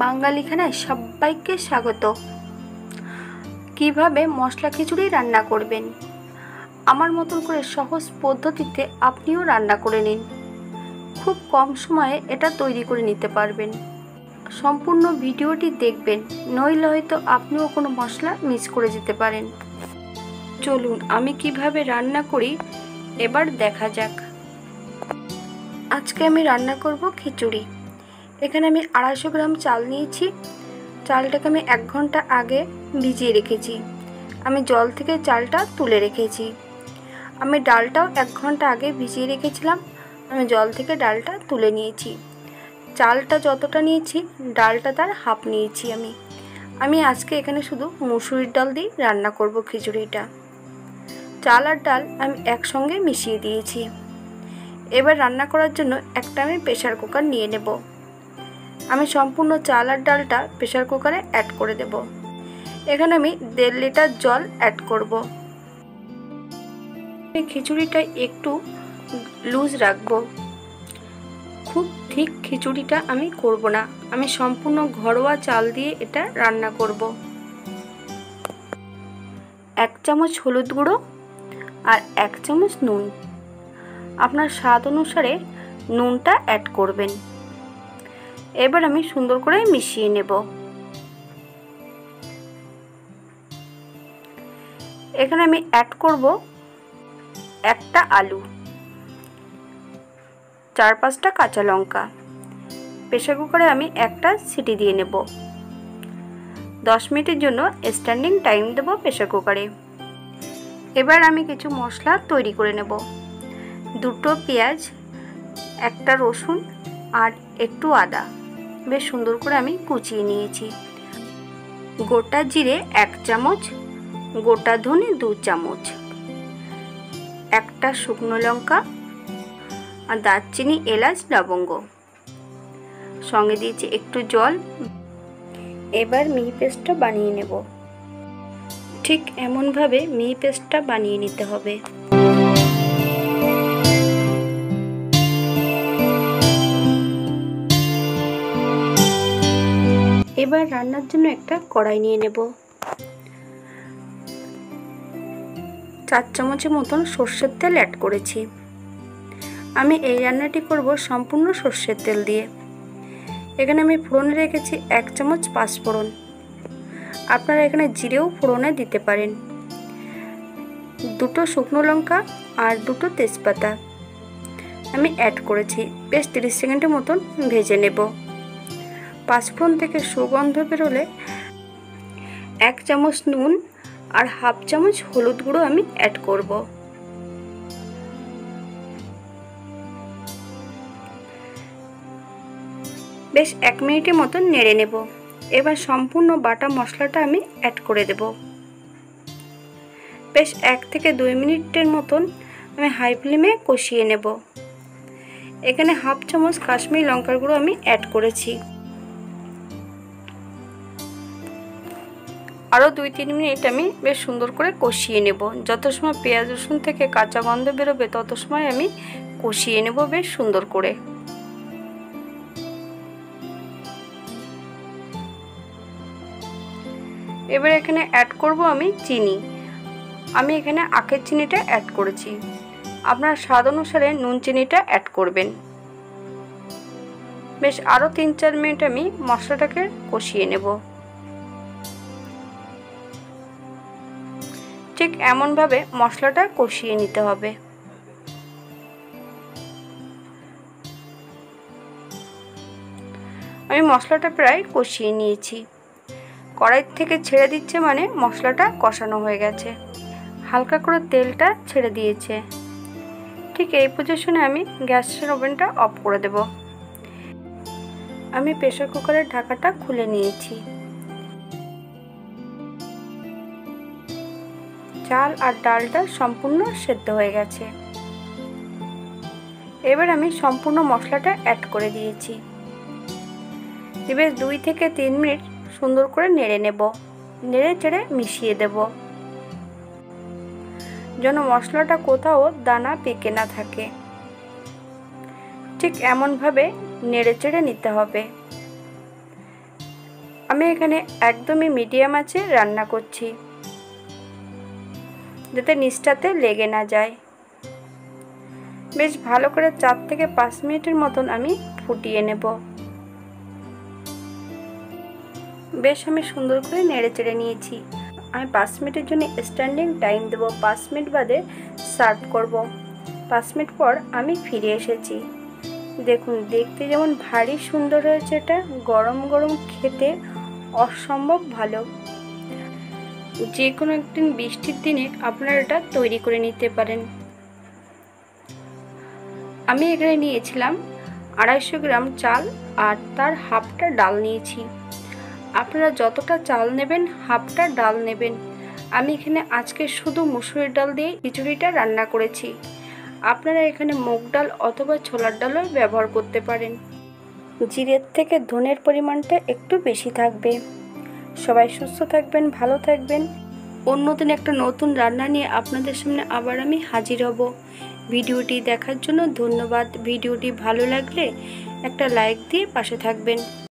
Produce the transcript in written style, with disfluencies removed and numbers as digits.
বাঙালিখানায় সবাইকে স্বাগত। কিভাবে মশলা খিচুড়ি রান্না করবেন, আমার মতন করে সহজ পদ্ধতিতে আপনিও রান্না করে নিন। খুব কম সময়ে এটা তৈরি করে নিতে পারবেন। সম্পূর্ণ ভিডিওটি দেখবেন, নইলে হয়তো আপনিও কোনো মশলা মিস করে যেতে পারেন। চলুন আমি কিভাবে রান্না করি এবার দেখা যাক। আজকে আমি রান্না করব খিচুড়ি। এখানে আমি 250 গ্রাম চাল নিয়েছি। চালটাকে আমি 1 ঘন্টা আগে ভিজিয়ে রেখেছি। আমি জল থেকে চালটা তুলে রেখেছি। আমি ডালটাও 1 ঘন্টা আগে ভিজিয়ে রেখেছিলাম। আমি জল থেকে ডালটা তুলে নিয়েছি। চালটা যতটা নিয়েছি ডালটা তার হাফ নিয়েছি। আমি আজকে এখানে শুধু মুসুরির ডাল দিয়ে রান্না করব খিচুড়িটা। চাল আর ডাল আমি একসঙ্গে মিশিয়ে দিয়েছি। এবার রান্না করার জন্য একটা আমি প্রেসার কুকার নিয়ে নেব। আমি সম্পূর্ণ চাল আর ডালটা প্রেসার কুকারে অ্যাড করে দেব। এখানে আমি 1.5 লিটার জল অ্যাড করব। এই খিচুড়িটা একটু লুজ রাখবো, খুব ঠিক খিচুড়িটা আমি করব না। আমি সম্পূর্ণ ঘরোয়া চাল দিয়ে এটা রান্না করব। 1 চামচ হলুদ গুঁড়ো আর 1 চামচ নুন। আপনার স্বাদ অনুসারে নুনটা অ্যাড করবেন। এবার আমি সুন্দর করে মিশিয়ে নেব। এখানে আমি অ্যাড করব একটা আলু, 4-5টা কাঁচা লঙ্কা। প্রেসার কুকারে আমি একটা সিটি দিয়ে নেব। 10 মিনিটের জন্য স্ট্যান্ডিং টাইম দেব প্রেসার কুকারে। এবার আমি কিছু মশলা তৈরি করে নেব। 2টো পেঁয়াজ, 1টা রসুন আর একটু আদা বেশ সুন্দর করে আমি কুচিয়ে নিয়েছি। গোটা জিরে 1 চামচ, গোটা ধনে 2 চামচ, 1টা শুকনো লঙ্কা আর দারচিনি, এলাচ, লবঙ্গ, সঙ্গে দিয়েছি একটু জল। এবার মিহি পেস্টটা বানিয়ে নেব। ঠিক এমনভাবে মিহি পেস্টটা বানিয়ে নিতে হবে। এবার রান্নার জন্য একটা কড়াই নিয়ে নেব। 4 চামচের মতন সর্ষের তেল অ্যাড করেছি। আমি এই রান্নাটি করব সম্পূর্ণ সর্ষের তেল দিয়ে। এখানে আমি ফোড়নে রেখেছি 1 চামচ পাঁচফোড়ন। আপনারা এখানে জিরেও ফোড়নে দিতে পারেন। 2টো শুকনো লঙ্কা আর 2টো তেজপাতা আমি অ্যাড করেছি। বেশ 30 সেকেন্ডের মতন ভেজে নেব। পাঁচফোড়ন থেকে সুগন্ধ বেরোলে 1 চামচ নুন আর হাফ চামচ হলুদ গুঁড়ো আমি অ্যাড করব। বেশ 1 মিনিটের মতন নেড়ে নেব। এবার সম্পূর্ণ বাটা মশলাটা আমি অ্যাড করে দেব। বেশ 1 থেকে 2 মিনিটের মতন আমি হাই ফ্লেমে কষিয়ে নেব। এখানে হাফ চামচ কাশ্মীরি লঙ্কার গুঁড়ো আমি অ্যাড করেছি। আরও 2-3 মিনিট আমি বেশ সুন্দর করে কষিয়ে নেব। যত সময় পেঁয়াজ রসুন থেকে কাঁচা গন্ধ বেরোবে তত সময় আমি কষিয়ে নেব বেশ সুন্দর করে। এবার এখানে অ্যাড করব আমি চিনি। আমি এখানে আখের চিনিটা অ্যাড করেছি। আপনার স্বাদ অনুসারে নুন চিনিটা অ্যাড করবেন। বেশ আরও 3-4 মিনিট আমি মশলাটাকে কষিয়ে নেব। ঠিক এমনভাবে মশলাটা কষিয়ে নিতে হবে। আমি মশলাটা প্রায় কষিয়ে নিয়েছি। কড়াই থেকে ছেড়ে দিচ্ছে মানে মশলাটা কষানো হয়ে গেছে। হালকা করে তেলটা ছেড়ে দিয়েছে। ঠিক এই পজিশনে আমি গ্যাসের ওভেনটা অফ করে দেব। আমি প্রেসার কুকারের ঢাকাটা খুলে নিয়েছি। চাল আর ডালটা সম্পূর্ণ সেদ্ধ হয়ে গেছে। এবার আমি সম্পূর্ণ মশলাটা অ্যাড করে দিয়েছি। বেশ 2 থেকে 3 মিনিট সুন্দর করে নেড়ে নেব। নেড়ে চেড়ে মিশিয়ে দেব যেন মশলাটা কোথাও দানা পেকে না থাকে। ঠিক এমনভাবে নেড়ে চেড়ে নিতে হবে। আমি এখানে একদমই মিডিয়াম আঁচে রান্না করছি, যাতে নিচটাতে লেগে না যায়। বেশ ভালো করে 4 থেকে 5 মিনিটের মতন আমি ফুটিয়ে নেব। বেশ আমি সুন্দর করে নেড়ে চেড়ে নিয়েছি। আমি 5 মিনিটের জন্য স্ট্যান্ডিং টাইম দেব। 5 মিনিট বাদে সার্ভ করব। 5 মিনিট পর আমি ফিরে এসেছি। দেখুন দেখতে যেমন ভারী সুন্দর হয়েছে, এটা গরম গরম খেতে অসম্ভব ভালো। যে কোনো একদিন বৃষ্টির দিনে আপনারা এটা তৈরি করে নিতে পারেন। আমি এখানে নিয়েছিলাম 250 গ্রাম চাল আর তার হাফটা ডাল নিয়েছি। আপনারা যতটা চাল নেবেন হাফটা ডাল নেবেন। আমি এখানে আজকে শুধু মুসুরির ডাল দিয়ে খিচুড়িটা রান্না করেছি। আপনারা এখানে মুগ ডাল অথবা ছোলার ডালও ব্যবহার করতে পারেন। জিরের থেকে ধনের পরিমাণটা একটু বেশি থাকবে। সবাই সুস্থ থাকবেন, ভালো থাকবেন। অন্যদিন একটা নতুন রান্না নিয়ে আপনাদের সামনে আবার আমি হাজির হব। ভিডিওটি দেখার জন্য ধন্যবাদ। ভিডিওটি ভালো লাগলে একটা লাইক দিয়ে পাশে থাকবেন।